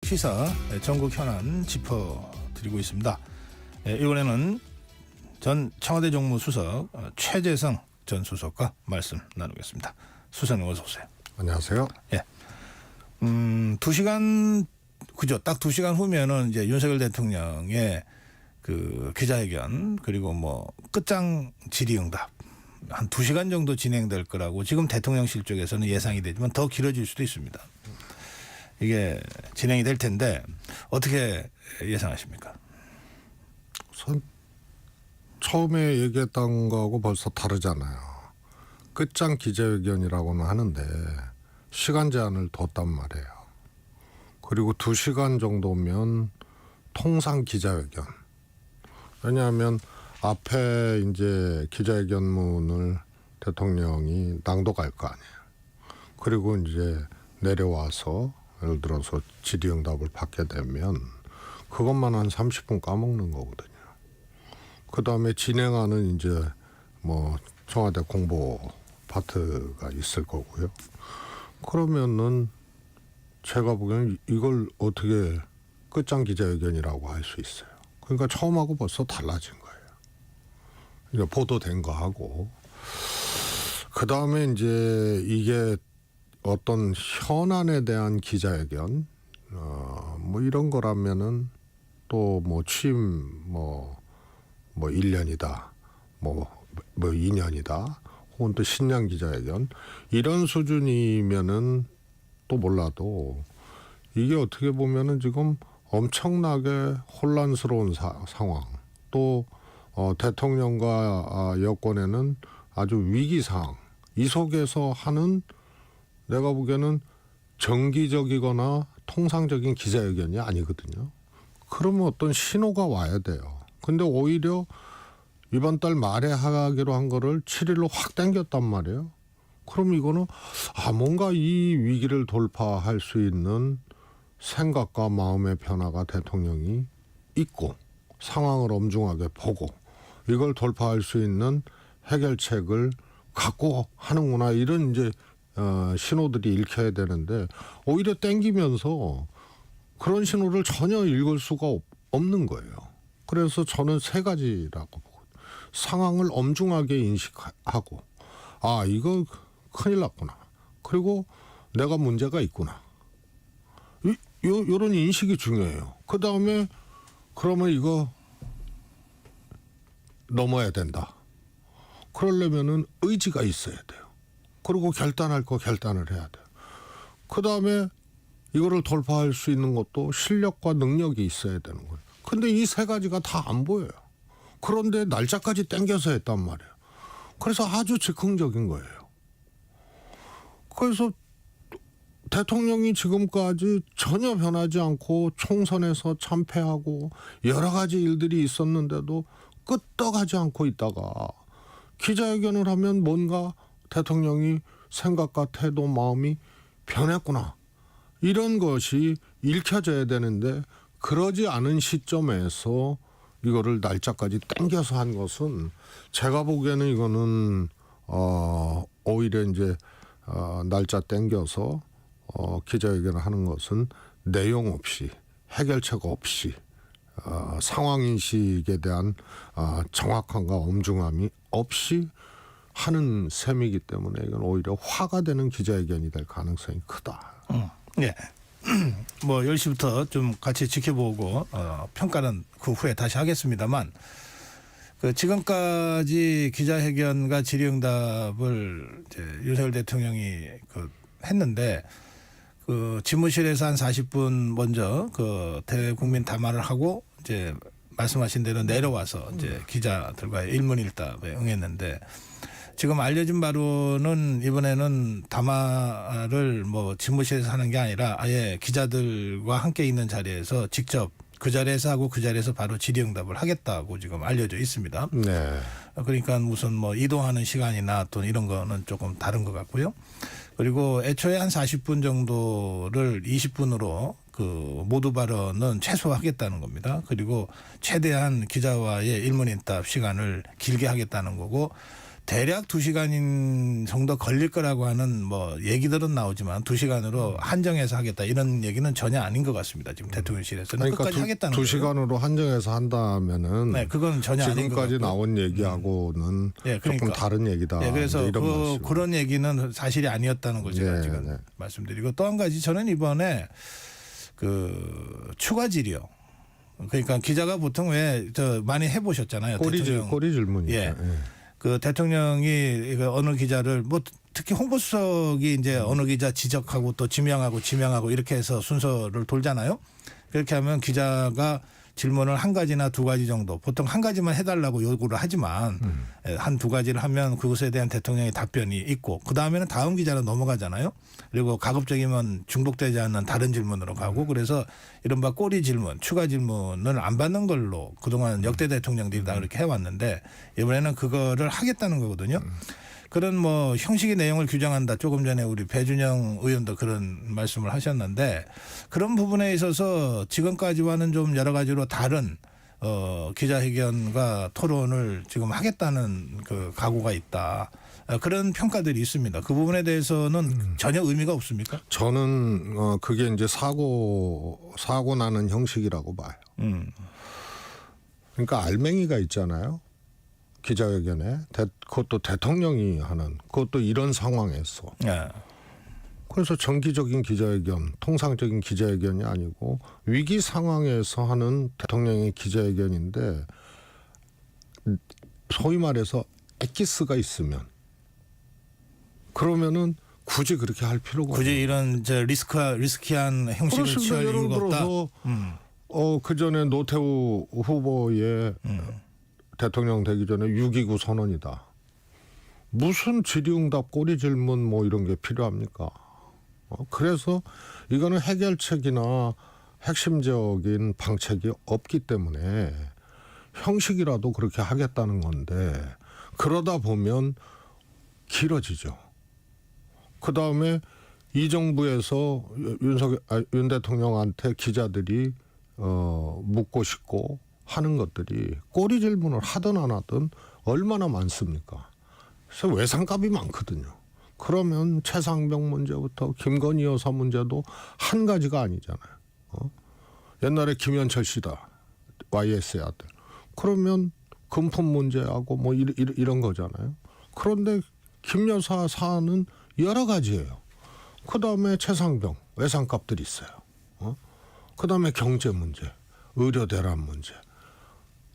시사 전국 현안 짚어드리고 있습니다. 이번에는 전 청와대 정무수석 최재성 전 수석과 말씀 나누겠습니다. 수석님 어서 오세요. 안녕하세요. 예. 2시간 그죠? 딱 2시간 후면은 이제 윤석열 대통령의 그 기자회견 그리고 뭐 끝장 질의응답 한 2시간 정도 진행될 거라고 지금 대통령실 쪽에서는 예상이 되지만 더 길어질 수도 있습니다. 이게 진행이 될 텐데 어떻게 예상하십니까? 우선 처음에 얘기했던 거하고 벌써 다르잖아요. 끝장 기자회견이라고는 하는데 시간 제한을 뒀단 말이에요. 그리고 2시간 정도면 통상 기자회견. 왜냐하면 앞에 이제 기자회견문을 대통령이 낭독할 거 아니에요. 그리고 이제 내려와서 예를 들어서 질의응답을 받게 되면 그것만 한 30분 까먹는 거거든요. 그 다음에 진행하는 이제 뭐 청와대 공보 파트가 있을 거고요. 그러면은 제가 보기에는 이걸 어떻게 끝장 기자회견이라고 할 수 있어요. 그러니까 처음하고 벌써 달라진 거예요. 이제 보도된 거 하고 그 다음에 이제 이게 어떤 현안에 대한 기자회견 뭐 이런 거라면은 또 뭐 취임 뭐 1년이다 뭐 2년이다 혹은 또 신년 기자회견 이런 수준이면은 또 몰라도 이게 어떻게 보면은 지금 엄청나게 혼란스러운 상황 또 대통령과 여권에는 아주 위기 상황 이 속에서 하는 내가 보기에는 정기적이거나 통상적인 기자회견이 아니거든요. 그러면 어떤 신호가 와야 돼요. 근데 오히려 이번 달 말에 하기로 한 거를 7일로 확 당겼단 말이에요. 그럼 이거는 뭔가 이 위기를 돌파할 수 있는 생각과 마음의 변화가 대통령이 있고 상황을 엄중하게 보고 이걸 돌파할 수 있는 해결책을 갖고 하는구나 이런 이제 신호들이 읽혀야 되는데 오히려 땡기면서 그런 신호를 전혀 읽을 수가 없는 거예요. 그래서 저는 세 가지라고 보고 상황을 엄중하게 인식하고 이거 큰일 났구나. 그리고 내가 문제가 있구나. 이런 인식이 중요해요. 그 다음에 그러면 이거 넘어야 된다. 그러려면은 의지가 있어야 돼요. 그리고 결단할 거 결단을 해야 돼요. 그 다음에 이거를 돌파할 수 있는 것도 실력과 능력이 있어야 되는 거예요. 근데 이 세 가지가 다 안 보여요. 그런데 날짜까지 땡겨서 했단 말이에요. 그래서 아주 즉흥적인 거예요. 그래서 대통령이 지금까지 전혀 변하지 않고 총선에서 참패하고 여러 가지 일들이 있었는데도 끄떡하지 않고 있다가 기자회견을 하면 뭔가 대통령이 생각과 태도, 마음이 변했구나. 이런 것이 읽혀져야 되는데 그러지 않은 시점에서 이거를 날짜까지 땡겨서 한 것은 제가 보기에는 이거는 오히려 이제 날짜 땡겨서 기자회견을 하는 것은 내용 없이 해결책 없이 상황 인식에 대한 정확함과 엄중함이 없이 하는 셈이기 때문에 이건 오히려 화가 되는 기자회견이 될 가능성이 크다. 네. 뭐 10시부터 좀 같이 지켜보고 평가는 그 후에 다시 하겠습니다만 그 지금까지 기자회견과 질의응답을 이제 윤석열 대통령이 그 했는데 그 집무실에서 한 40분 먼저 그 대국민 담화를 하고 이제 말씀하신 대로 내려와서 이제 기자들과의 일문일답에 응했는데 지금 알려진 바로는 이번에는 담화를 뭐 집무실에서 하는 게 아니라 아예 기자들과 함께 있는 자리에서 직접 그 자리에서 하고 그 자리에서 바로 질의응답을 하겠다고 지금 알려져 있습니다. 네. 그러니까 무슨 뭐 이동하는 시간이나 또 이런 거는 조금 다른 것 같고요. 그리고 애초에 한 40분 정도를 20분으로 그 모두 발언은 최소화하겠다는 겁니다. 그리고 최대한 기자와의 일문일답 시간을 길게 하겠다는 거고 대략 2시간 정도 걸릴 거라고 하는 뭐 얘기들은 나오지만 2시간으로 한정해서 하겠다 이런 얘기는 전혀 아닌 것 같습니다. 지금 대통령실에서는 그러니까 끝까지 하겠다는 거예요. 2시간으로 한정해서 한다면은 네, 그건 전혀 아닌 것 지금까지 같고. 나온 얘기하고는 네, 그러니까. 조금 다른 얘기다. 네, 그래서 이런 말씀. 그런 얘기는 사실이 아니었다는 걸 제가 네, 지금 네. 말씀드리고 또 한 가지 저는 이번에 그 추가 질의요. 그러니까 기자가 보통 왜 저 많이 해보셨잖아요. 꼬리 대통령. 질문이죠. 예. 그 대통령이 어느 기자를 뭐 특히 홍보수석이 이제 어느 기자 지적하고 또 지명하고 이렇게 해서 순서를 돌잖아요. 그렇게 하면 기자가 질문을 한 가지나 두 가지 정도 보통 한 가지만 해달라고 요구를 하지만 한 두 가지를 하면 그것에 대한 대통령의 답변이 있고 그 다음에는 다음 기자로 넘어가잖아요. 그리고 가급적이면 중복되지 않는 다른 질문으로 가고 그래서 이른바 꼬리 질문, 추가 질문을 안 받는 걸로 그동안 역대 대통령들이 다 그렇게 해왔는데 이번에는 그거를 하겠다는 거거든요. 그런 뭐 형식의 내용을 규정한다. 조금 전에 우리 배준영 의원도 그런 말씀을 하셨는데 그런 부분에 있어서 지금까지와는 좀 여러 가지로 다른 기자회견과 토론을 지금 하겠다는 그 각오가 있다. 그런 평가들이 있습니다. 그 부분에 대해서는 전혀 의미가 없습니까? 저는 그게 이제 사고 나는 형식이라고 봐요. 그러니까 알맹이가 있잖아요. 기자회견에 그것도 대통령이 하는 그것도 이런 상황에서 네. 그래서 정기적인 기자회견, 통상적인 기자회견이 아니고 위기 상황에서 하는 대통령의 기자회견인데 소위 말해서 엑기스가 있으면 그러면은 굳이 그렇게 할 필요가 굳이 없어요. 이런 저 리스키한 형식을 취할 예를 이유가 없다. 들어서 그 전에 노태우 후보의 대통령 되기 전에 6.29 선언이다. 무슨 질의응답 꼬리 질문 뭐 이런 게 필요합니까? 그래서 이거는 해결책이나 핵심적인 방책이 없기 때문에 형식이라도 그렇게 하겠다는 건데 그러다 보면 길어지죠. 그다음에 이 정부에서 윤 대통령한테 기자들이 묻고 싶고 하는 것들이 꼬리 질문을 하든 안 하든 얼마나 많습니까? 그래서 외상값이 많거든요. 그러면 최상병 문제부터 김건희 여사 문제도 한 가지가 아니잖아요. 옛날에 김현철 씨다. YS의 아들. 그러면 금품 문제하고 뭐 이런 거잖아요. 그런데 김 여사 사안은 여러 가지예요. 그다음에 최상병 외상값들이 있어요. 그다음에 경제 문제, 의료 대란 문제.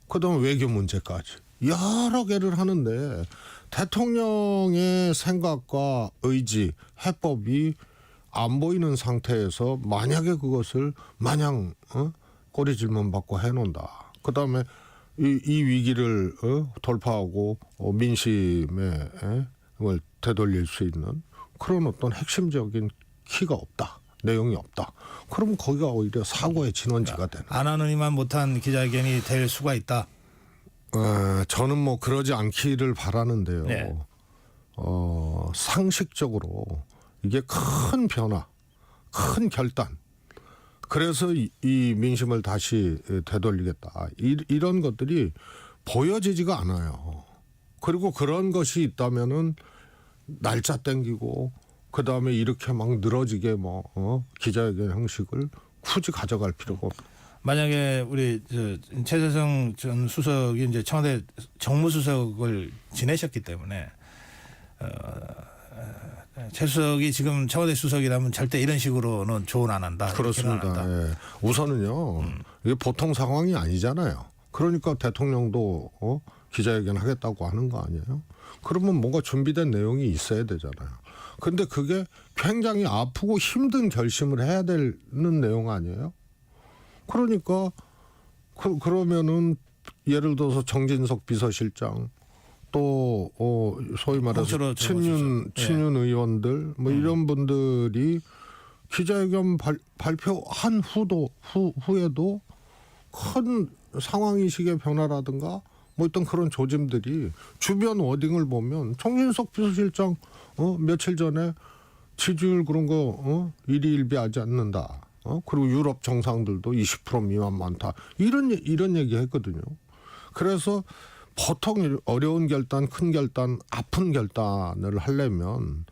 그다음에 외교 문제까지 여러 개를 하는데 대통령의 생각과 의지, 해법이 안 보이는 상태에서 만약에 그것을 마냥 꼬리 질문 받고 해놓는다. 그다음에 이 위기를 돌파하고 민심에 을 되돌릴 수 있는 그런 어떤 핵심적인 키가 없다. 내용이 없다. 그러면 거기가 오히려 사고의 진원지가 되는. 안 하느니만 못한 기자회견이 될 수가 있다. 저는 뭐 그러지 않기를 바라는데요. 네. 상식적으로 이게 큰 변화, 큰 결단. 그래서 이 민심을 다시 되돌리겠다. 이런 것들이 보여지지가 않아요. 그리고 그런 것이 있다면은 날짜 땡기고 그 다음에 이렇게 막 늘어지게 기자회견 형식을 굳이 가져갈 필요가 없다. 만약에 우리 최재성 전 수석이 이제 청와대 정무수석을 지내셨기 때문에 최 수석이 지금 청와대 수석이라면 절대 이런 식으로는 조언 안 한다. 그렇습니다. 예. 우선은요. 이게 보통 상황이 아니잖아요. 그러니까 대통령도 기자회견 하겠다고 하는 거 아니에요? 그러면 뭔가 준비된 내용이 있어야 되잖아요. 근데 그게 굉장히 아프고 힘든 결심을 해야 되는 내용 아니에요? 그러니까 그러면은 예를 들어서 정진석 비서실장 또 소위 말해서 친윤 의원들 뭐 이런 분들이 기자회견 발표한 후에도 큰 상황인식의 변화라든가 뭐 어떤 그런 조짐들이 주변 워딩을 보면 정진석 비서실장 며칠 전에 지지율 그런 거 일희일비하지 않는다. 그리고 유럽 정상들도 20% 미만 많다. 이런 얘기 했거든요. 그래서 보통 어려운 결단, 큰 결단, 아픈 결단을 하려면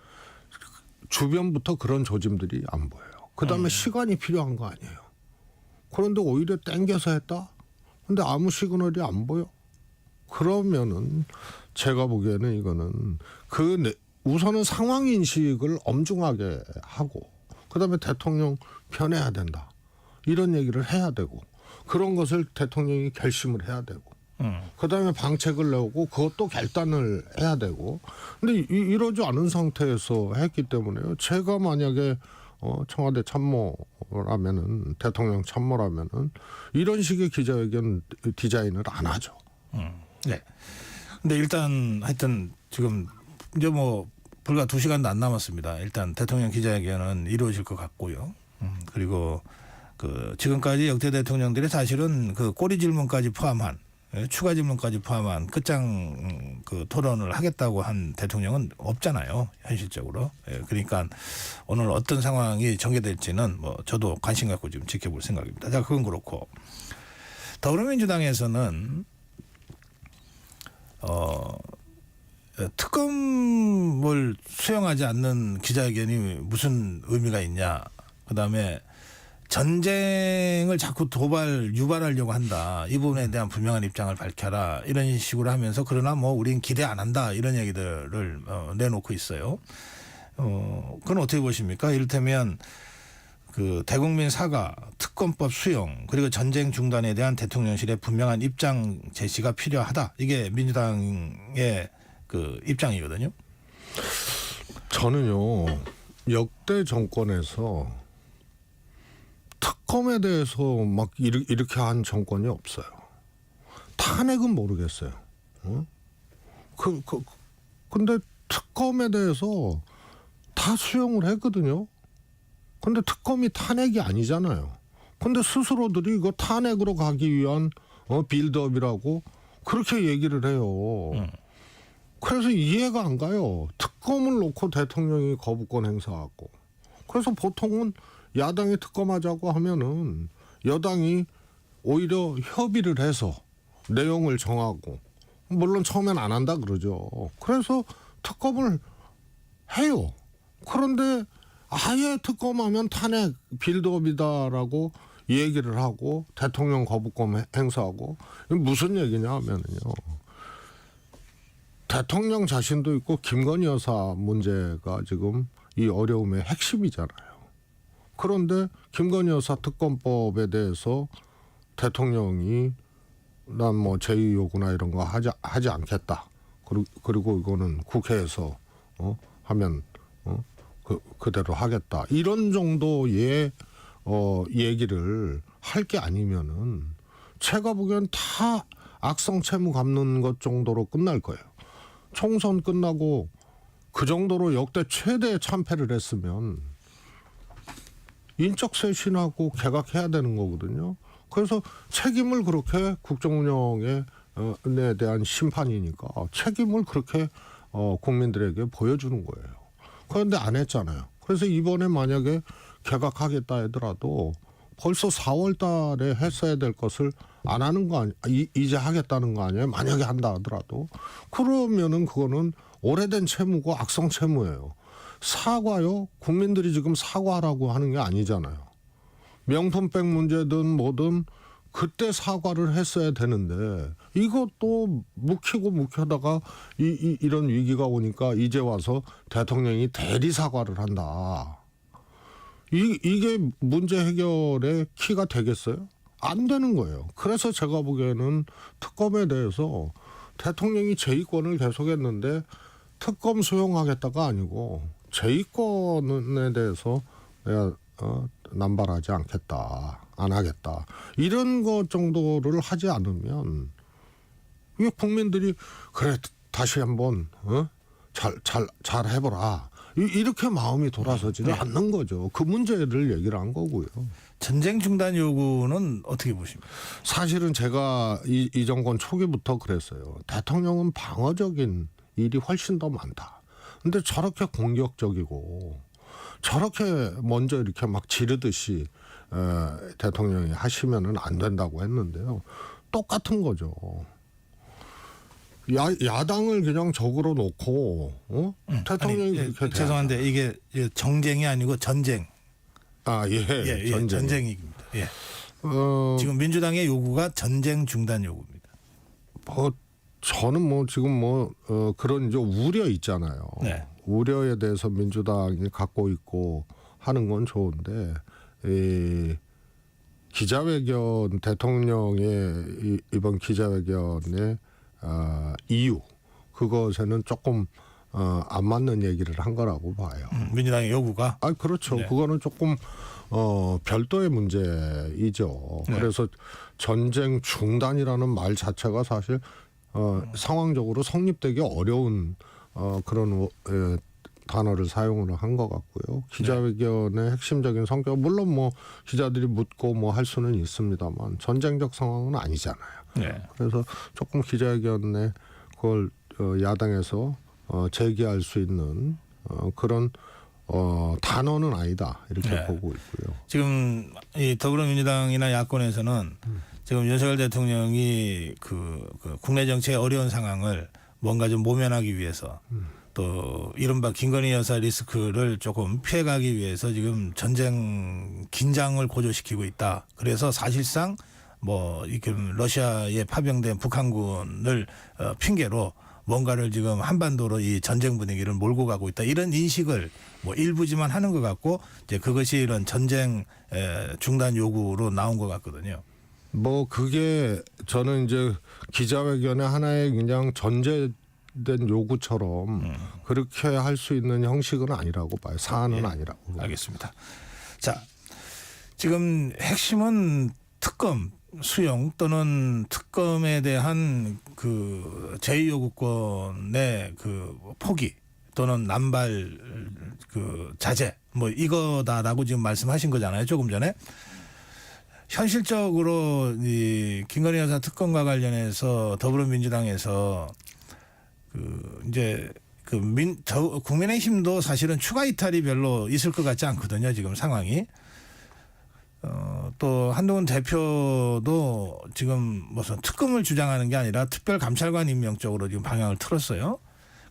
주변부터 그런 조짐들이 안 보여요. 그다음에 시간이 필요한 거 아니에요. 그런데 오히려 땡겨서 했다? 근데 아무 시그널이 안 보여. 그러면은 제가 보기에는 이거는 우선은 상황 인식을 엄중하게 하고 그다음에 대통령 편해야 된다. 이런 얘기를 해야 되고 그런 것을 대통령이 결심을 해야 되고 그다음에 방책을 내고 그것도 결단을 해야 되고 근데 이러지 않은 상태에서 했기 때문에요. 제가 만약에 청와대 참모라면은 대통령 참모라면은 이런 식의 기자회견 디자인을 안 하죠. 네. 근데 일단 하여튼 지금 이제 뭐 불과 2시간도 안 남았습니다. 일단 대통령 기자회견은 이루어질 것 같고요. 그리고 그 지금까지 역대 대통령들이 사실은 그 꼬리 질문까지 포함한 추가 질문까지 포함한 끝장 그 토론을 하겠다고 한 대통령은 없잖아요. 현실적으로. 그러니까 오늘 어떤 상황이 전개될지는 뭐 저도 관심 갖고 지금 지켜볼 생각입니다. 자, 그건 그렇고 더불어민주당에서는 특검을 수용하지 않는 기자회견이 무슨 의미가 있냐. 그다음에 전쟁을 자꾸 유발하려고 한다. 이 부분에 대한 분명한 입장을 밝혀라. 이런 식으로 하면서 그러나 뭐 우린 기대 안 한다. 이런 얘기들을 내놓고 있어요. 그건 어떻게 보십니까? 이를테면 그 대국민 사과, 특검법 수용, 그리고 전쟁 중단에 대한 대통령실의 분명한 입장 제시가 필요하다. 이게 민주당의 그 입장이거든요. 저는요 역대 정권에서 특검에 대해서 막 이렇게 한 정권이 없어요. 탄핵은 모르겠어요. 근데 특검에 대해서 다 수용을 했거든요. 근데 특검이 탄핵이 아니잖아요. 근데 스스로들이 이거 탄핵으로 가기 위한 빌드업이라고 그렇게 얘기를 해요. 그래서 이해가 안 가요. 특검을 놓고 대통령이 거부권 행사하고. 그래서 보통은 야당이 특검하자고 하면은 여당이 오히려 협의를 해서 내용을 정하고 물론 처음엔 안 한다 그러죠. 그래서 특검을 해요. 그런데 아예 특검하면 탄핵 빌드업이다라고 얘기를 하고 대통령 거부권 행사하고 무슨 얘기냐 하면은요. 대통령 자신도 있고 김건희 여사 문제가 지금 이 어려움의 핵심이잖아요. 그런데 김건희 여사 특검법에 대해서 대통령이 난 뭐 제의 요구나 이런 거 하지 않겠다. 그리고 이거는 국회에서 하면 그대로 하겠다. 이런 정도의 얘기를 할 게 아니면은 제가 보기엔 다 악성 채무 갚는 것 정도로 끝날 거예요. 총선 끝나고 그 정도로 역대 최대 참패를 했으면 인적 쇄신하고 개각해야 되는 거거든요. 그래서 책임을 그렇게 국정운영에 대한 심판이니까 책임을 그렇게 국민들에게 보여주는 거예요. 그런데 안 했잖아요. 그래서 이번에 만약에 개각하겠다 하더라도 벌써 4월 달에 했어야 될 것을 안 하는 거 아니, 이제 하겠다는 거 아니에요? 만약에 한다 하더라도. 그러면은 그거는 오래된 채무고 악성 채무예요. 사과요? 국민들이 지금 사과하라고 하는 게 아니잖아요. 명품백 문제든 뭐든 그때 사과를 했어야 되는데 이것도 묵히다가 이런 위기가 오니까 이제 와서 대통령이 대리 사과를 한다. 이게 문제 해결의 키가 되겠어요? 안 되는 거예요. 그래서 제가 보기에는 특검에 대해서 대통령이 제의권을 계속했는데 특검 수용하겠다가 아니고 제의권에 대해서 내가 남발하지 않겠다, 안 하겠다 이런 것 정도를 하지 않으면 이게 국민들이 그래 다시 한번 잘 해보라 이렇게 마음이 돌아서지는 않는 거죠. 그 문제를 얘기를 한 거고요. 전쟁 중단 요구는 어떻게 보십니까? 사실은 제가 이 정권 초기부터 그랬어요. 대통령은 방어적인 일이 훨씬 더 많다. 근데 저렇게 공격적이고 저렇게 먼저 이렇게 막 지르듯이 대통령이 하시면은 안 된다고 했는데요. 똑같은 거죠. 야당을 그냥 적으로 놓고 대통령이 아니, 그렇게 죄송한데 이게 정쟁이 아니고 전쟁. 예, 전쟁. 전쟁입니다. 예. 지금 민주당의 요구가 전쟁 중단 요구입니다. 저는 지금 그런 이제 우려 있잖아요. 네. 우려에 대해서 민주당이 갖고 있고 하는 건 좋은데 이 기자회견 대통령의 이번 기자회견의 이유 그것에는 조금 안 맞는 얘기를 한 거라고 봐요. 민주당의 요구가. 그렇죠. 네. 그거는 조금 별도의 문제이죠. 네. 그래서 전쟁 중단이라는 말 자체가 사실 상황적으로 성립되기 어려운 그런 단어를 사용을 한 것 같고요. 기자회견의 핵심적인 성격 물론 기자들이 묻고 할 수는 있습니다만 전쟁적 상황은 아니잖아요. 네. 그래서 조금 기자회견에 그걸 야당에서 제기할 수 있는 그런 단어는 아니다 이렇게 네. 보고 있고요. 지금 이 더불어민주당이나 야권에서는 지금 윤석열 대통령이 그 국내 정치의 어려운 상황을 뭔가 좀 모면하기 위해서 또 이른바 김건희 여사 리스크를 조금 피해가기 위해서 지금 전쟁 긴장을 고조시키고 있다. 그래서 사실상 이렇게 러시아에 파병된 북한군을 핑계로 뭔가를 지금 한반도로 이 전쟁 분위기를 몰고 가고 있다. 이런 인식을 일부지만 하는 것 같고 이제 그것이 이런 전쟁 중단 요구로 나온 것 같거든요. 그게 저는 이제 기자회견의 하나의 그냥 전제된 요구처럼 그렇게 할 수 있는 형식은 아니라고 봐요. 사안은 아니라고. 알겠습니다. 자, 지금 핵심은 특검 수용 또는 특검에 대한 그 제2요구권의 그 포기 또는 남발 그 자제 이거다라고 지금 말씀하신 거잖아요. 조금 전에. 현실적으로 이 김건희 여사 특검과 관련해서 더불어민주당에서 국민의힘도 사실은 추가 이탈이 별로 있을 것 같지 않거든요. 지금 상황이. 또 한동훈 대표도 지금 무슨 특검을 주장하는 게 아니라 특별감찰관 임명 쪽으로 지금 방향을 틀었어요.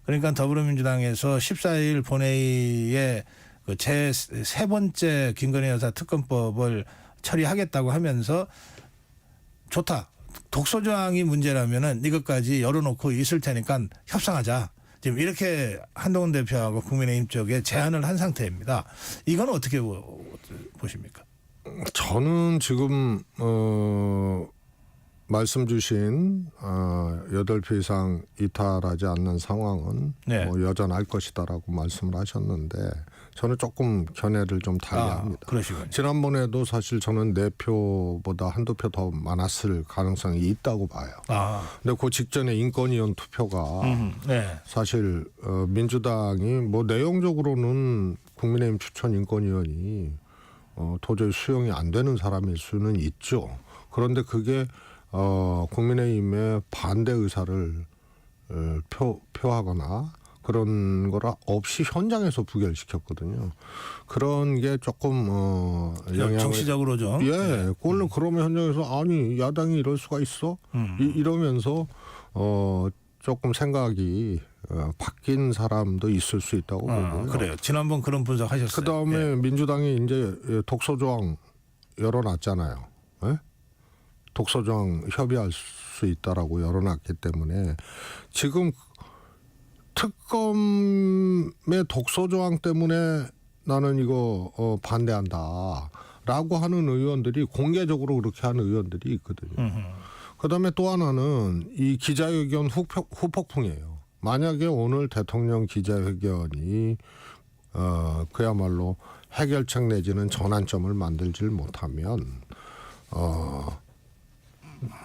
그러니까 더불어민주당에서 14일 본회의에 그 제3 번째 김건희 여사 특검법을 처리하겠다고 하면서 좋다. 독소조항이 문제라면은 이것까지 열어놓고 있을 테니까 협상하자. 지금 이렇게 한동훈 대표하고 국민의힘 쪽에 제안을 한 상태입니다. 이건 어떻게 보십니까? 저는 지금 말씀 주신 8표 이상 이탈하지 않는 상황은 네. 여전할 것이다라고 말씀을 하셨는데 저는 조금 견해를 좀 달리합니다. 그러시군요. 지난번에도 사실 저는 4표보다 한두 표 더 많았을 가능성이 있다고 봐요. 근데 그 직전에 인권위원 투표가 네. 사실 민주당이 내용적으로는 국민의힘 추천 인권위원이 도저히 수용이 안 되는 사람일 수는 있죠. 그런데 그게 국민의힘의 반대 의사를 표하거나 그런 거라 없이 현장에서 부결시켰거든요. 그런 게 조금 영향을 정치적으로 좀. 그걸로 그러면 현장에서 아니 야당이 이럴 수가 있어? 이러면서 조금 생각이 바뀐 바뀐 사람도 있을 수 있다고 보고요. 그래요. 지난번 그런 분석하셨어요. 그다음에 민주당이 이제 독소조항 열어놨잖아요. 예? 독소조항 협의할 수 있다라고 열어놨기 때문에 지금 특검의 독소조항 때문에 나는 이거 반대한다라고 하는 의원들이 공개적으로 그렇게 하는 의원들이 있거든요. 그다음에 또 하나는 이 기자회견 후폭풍이에요. 만약에 오늘 대통령 기자회견이 그야말로 해결책 내지는 전환점을 만들질 못하면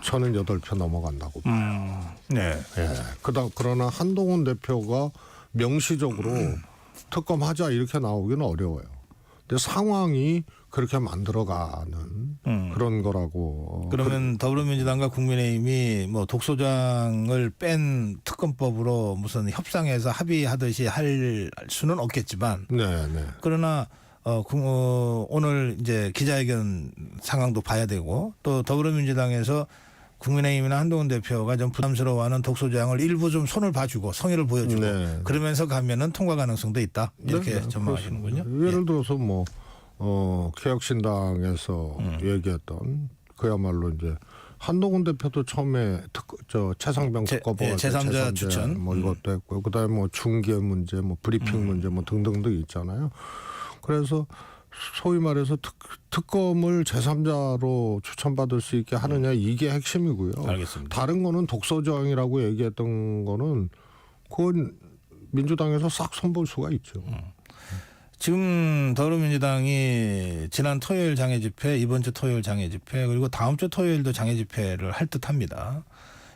저는 8표 넘어간다고 봐요. 네. 그러나 한동훈 대표가 명시적으로 특검하자 이렇게 나오기는 어려워요. 근데 상황이 그렇게 만들어가는 그런 거라고. 그러면 더불어민주당과 국민의힘이 독소장을 뺀 특검법으로 무슨 협상해서 합의하듯이 할 수는 없겠지만, 그러나 오늘 이제 기자회견 상황도 봐야 되고 또 더불어민주당에서 국민의힘이나 한동훈 대표가 좀 부담스러워하는 독소조항을 일부 좀 손을 봐주고 성의를 보여주고 네. 그러면서 가면은 통과 가능성도 있다 이렇게 네, 전망하시는군요. 예를 들어서 뭐 개혁신당에서 얘기했던 그야말로 이제 한동훈 대표도 처음에 최상병 특검법 제3자 추천 뭐 이것도 했고 그다음에 뭐 중계 문제, 뭐 브리핑 문제 뭐 등등등 있잖아요. 그래서 소위 말해서 특검을 제3자로 추천받을 수 있게 하느냐 이게 핵심이고요. 알겠습니다. 다른 거는 독소조항이라고 얘기했던 거는 그건 민주당에서 싹 손볼 수가 있죠. 지금 더불어민주당이 지난 토요일 장애 집회, 이번 주 토요일 장애 집회, 그리고 다음 주 토요일도 장애 집회를 할 듯합니다.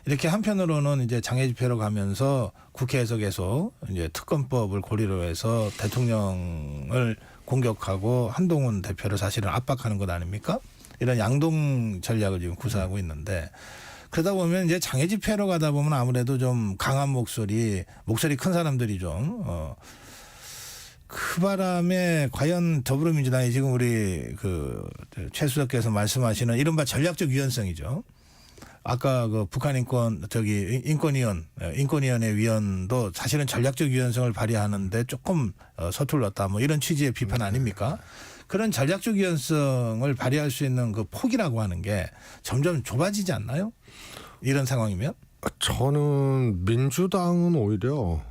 이렇게 한편으로는 이제 장애 집회로 가면서 국회에서 계속 이제 특검법을 고리로 해서 대통령을 공격하고 한동훈 대표를 사실은 압박하는 것 아닙니까? 이런 양동 전략을 지금 구사하고 있는데 그러다 보면 이제 장애 집회로 가다 보면 아무래도 좀 강한 목소리 큰 사람들이 좀 그 바람에 과연 더불어민주당이 지금 우리 그 최수석께서 말씀하시는 이른바 전략적 유연성이죠. 아까 그 북한 인권위원회 위원도 사실은 전략적 유연성을 발휘하는데 조금 서툴렀다 뭐 이런 취지의 비판 아닙니까? 그런 전략적 유연성을 발휘할 수 있는 그 폭이라고 하는 게 점점 좁아지지 않나요? 이런 상황이면? 저는 민주당은 오히려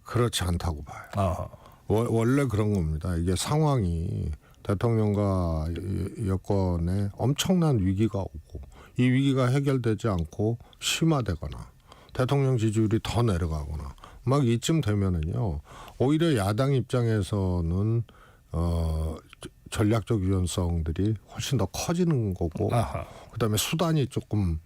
그렇지 않다고 봐요. 원래 그런 겁니다. 이게 상황이 대통령과 여권에 엄청난 위기가 오고 이 위기가 해결되지 않고 심화되거나 대통령 지지율이 더 내려가거나 막 이쯤 되면은요 오히려 야당 입장에서는 전략적 유연성들이 훨씬 더 커지는 거고 그다음에 수단이 조금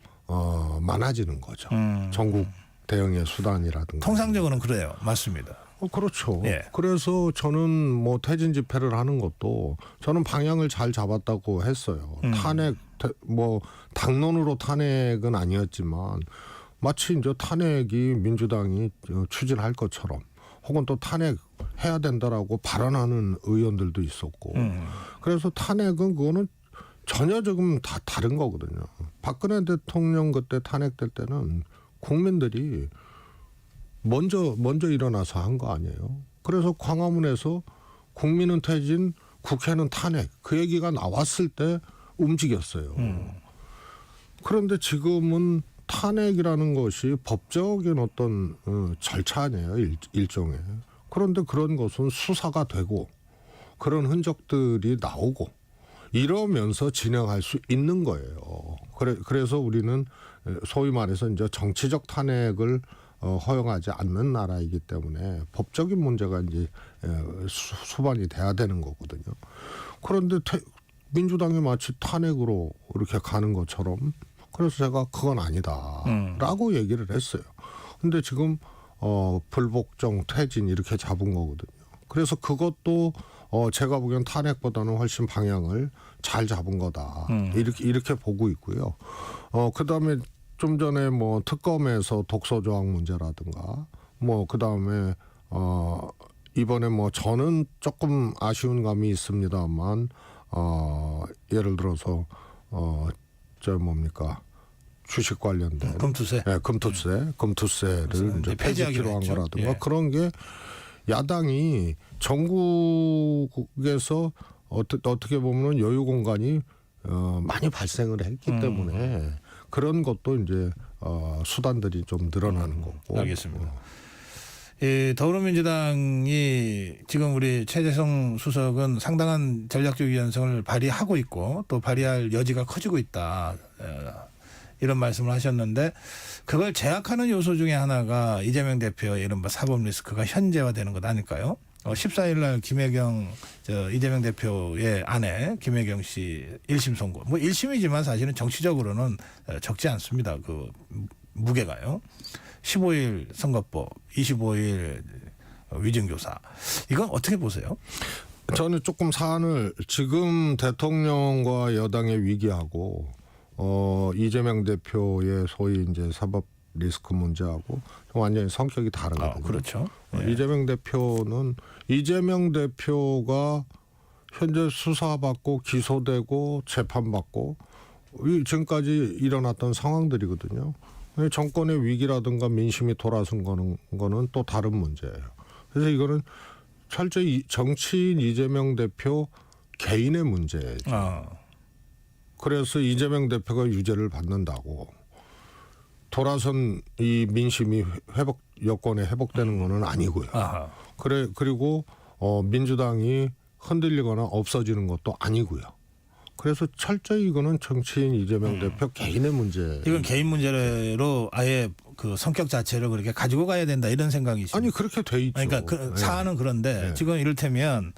많아지는 거죠. 전국 대응의 수단이라든가. 통상적으로는 그래요. 맞습니다. 그렇죠. 예. 그래서 저는 뭐 퇴진 집회를 하는 것도 저는 방향을 잘 잡았다고 했어요. 탄핵 뭐 당론으로 탄핵은 아니었지만 마치 이제 탄핵이 민주당이 추진할 것처럼 혹은 또 탄핵해야 된다라고 발언하는 의원들도 있었고 그래서 탄핵은 그거는 전혀 조금 다 다른 거거든요. 박근혜 대통령 그때 탄핵될 때는 국민들이 먼저 일어나서 한 거 아니에요. 그래서 광화문에서 국민은 퇴진, 국회는 탄핵 그 얘기가 나왔을 때 움직였어요. 그런데 지금은 탄핵이라는 것이 법적인 어떤 절차 아니에요. 일종의. 그런데 그런 것은 수사가 되고 그런 흔적들이 나오고 이러면서 진행할 수 있는 거예요. 그래서 우리는 소위 말해서 이제 정치적 탄핵을 허용하지 않는 나라이기 때문에 법적인 문제가 이제 수반이 돼야 되는 거거든요. 그런데 민주당이 마치 탄핵으로 이렇게 가는 것처럼 그래서 제가 그건 아니다라고 얘기를 했어요. 근데 지금 불복종 퇴진 이렇게 잡은 거거든요. 그래서 그것도 제가 보기엔 탄핵보다는 훨씬 방향을 잘 잡은 거다. 이렇게 보고 있고요. 그다음에 좀 전에 뭐 특검에서 독소조항 문제라든가 뭐 그다음에 이번에 뭐 저는 조금 아쉬운 감이 있습니다만 예를 들어서 저 뭡니까 주식 관련된 금투세. 네, 금투세를 이제 폐지하기로 한 거라든가 예. 그런 게 야당이 전국에서 어떻게 보면 여유 공간이 많이 발생을 했기 때문에 그런 것도 이제 수단들이 좀 늘어나는 거고. 알겠습니다. 더불어민주당이 지금 우리 최재성 수석은 상당한 전략적 유연성을 발휘하고 있고 또 발휘할 여지가 커지고 있다. 이런 말씀을 하셨는데 그걸 제약하는 요소 중에 하나가 이재명 대표의 이른바 사법 리스크가 현재화되는 것 아닐까요? 14일 날 김혜경 이재명 대표의 아내 김혜경 씨 1심 선고. 뭐 1심이지만 사실은 정치적으로는 적지 않습니다. 그 무게가요. 15일 선거법, 25일 위증교사. 이건 어떻게 보세요? 저는 조금 사안을 지금 대통령과 여당의 위기하고 이재명 대표의 소위 이제 사법 리스크 문제하고 완전히 성격이 다르거든요. 그렇죠. 예. 이재명 대표가 현재 수사받고 기소되고 재판받고 지금까지 일어났던 상황들이거든요. 정권의 위기라든가 민심이 돌아선 거는 또 다른 문제예요. 그래서 이거는 철저히 정치인 이재명 대표 개인의 문제죠. 그래서 이재명 대표가 유죄를 받는다고 돌아선 이 민심이 여권에 회복되는 거는 아니고요. 그리고 민주당이 흔들리거나 없어지는 것도 아니고요. 그래서 철저히 이거는 정치인 이재명 대표 개인의 문제. 이건 개인 문제로 아예 그 성격 자체를 그렇게 가지고 가야 된다 이런 생각이시죠? 아니 그렇게 돼 있죠. 그러니까 그 사안은 그런데 지금 이를테면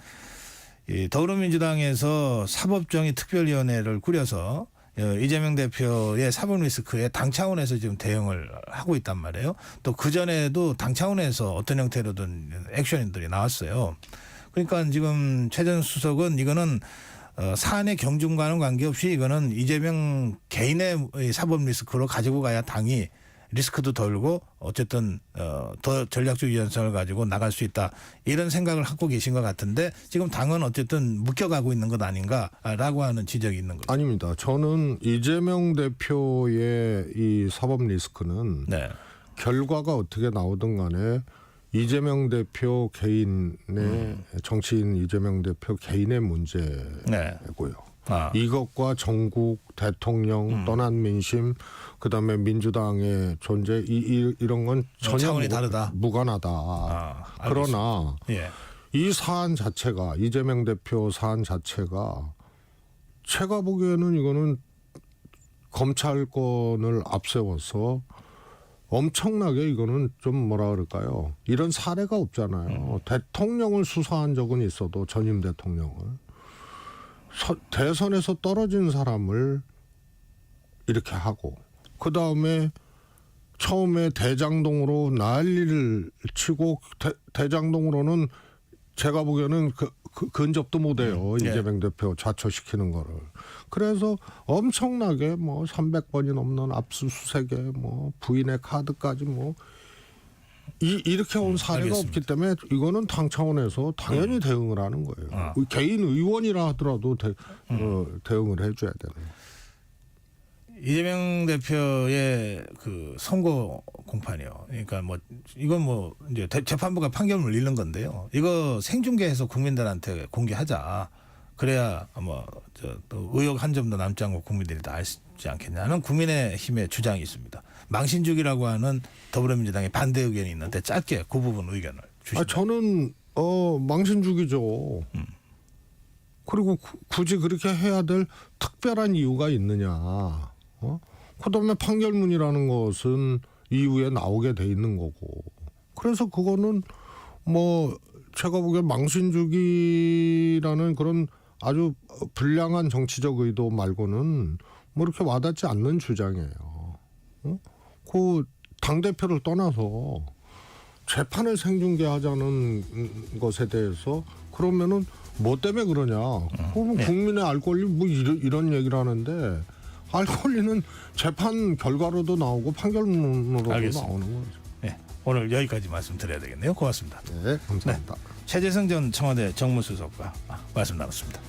이 더불어민주당에서 사법정의 특별위원회를 꾸려서 이재명 대표의 사법 리스크에 당 차원에서 지금 대응을 하고 있단 말이에요. 또 그 전에도 당 차원에서 어떤 형태로든 액션들이 나왔어요. 그러니까 지금 최 전 수석은 이거는 사안의 경중과는 관계없이 이거는 이재명 개인의 사법 리스크로 가지고 가야 당이 리스크도 덜고 어쨌든 더 전략적 유연성을 가지고 나갈 수 있다 이런 생각을 갖고 계신 것 같은데 지금 당은 어쨌든 묶여가고 있는 것 아닌가라고 하는 지적이 있는 거죠. 아닙니다. 저는 이재명 대표의 이 사법 리스크는 네. 결과가 어떻게 나오든 간에 이재명 대표 개인의 정치인 이재명 대표 개인의 문제고요. 이것과 전국 대통령 떠난 민심 그다음에 민주당의 존재 이런 건 전혀 차원이 다르다. 무관하다. 그러나 이 사안 자체가 이재명 대표 사안 자체가 제가 보기에는 이거는 검찰권을 앞세워서 엄청나게 이거는 좀 뭐라 그럴까요? 이런 사례가 없잖아요. 대통령을 수사한 적은 있어도 전임 대통령을 대선에서 떨어진 사람을 이렇게 하고 그 다음에 처음에 대장동으로 난리를 치고 대장동으로는 제가 보기에는 근접도 못해요. 이재명 대표 좌초시키는 거를. 그래서 엄청나게 뭐 300번이 넘는 압수수색에 뭐 부인의 카드까지 뭐 이렇게 온 사례가 알겠습니다. 없기 때문에 이거는 당 차원에서 당연히 대응을 하는 거예요. 개인 의원이라 하더라도 대응을 해줘야 되는 거예요. 이재명 대표의 그 선고 공판이요. 그러니까 뭐 이건 뭐 이제 재판부가 판결을 읽는 건데요. 이거 생중계해서 국민들한테 공개하자. 그래야 또 의혹 한 점도 남지 않고 국민들이 다 알지 않겠냐는 국민의힘의 주장이 있습니다. 망신주기라고 하는 더불어민주당의 반대 의견이 있는데 짧게 그 부분 의견을 주시죠. 저는 망신주기죠. 그리고 굳이 그렇게 해야 될 특별한 이유가 있느냐. 그다음에 판결문이라는 것은 이후에 나오게 돼 있는 거고. 그래서 그거는 뭐 제가 보기에 망신주기라는 그런 아주 불량한 정치적 의도 말고는 뭐 이렇게 와닿지 않는 주장이에요. 그 당대표를 떠나서 재판을 생중계하자는 것에 대해서 그러면은 뭐 때문에 그러냐. 그러면 국민의 알 권리 뭐 이런 얘기를 하는데 알 권리는 재판 결과로도 나오고 판결문으로도 알겠습니다. 나오는 거죠. 네, 오늘 여기까지 말씀드려야 되겠네요. 고맙습니다. 네, 감사합니다. 최재성 전 청와대 정무수석과 말씀 나눴습니다.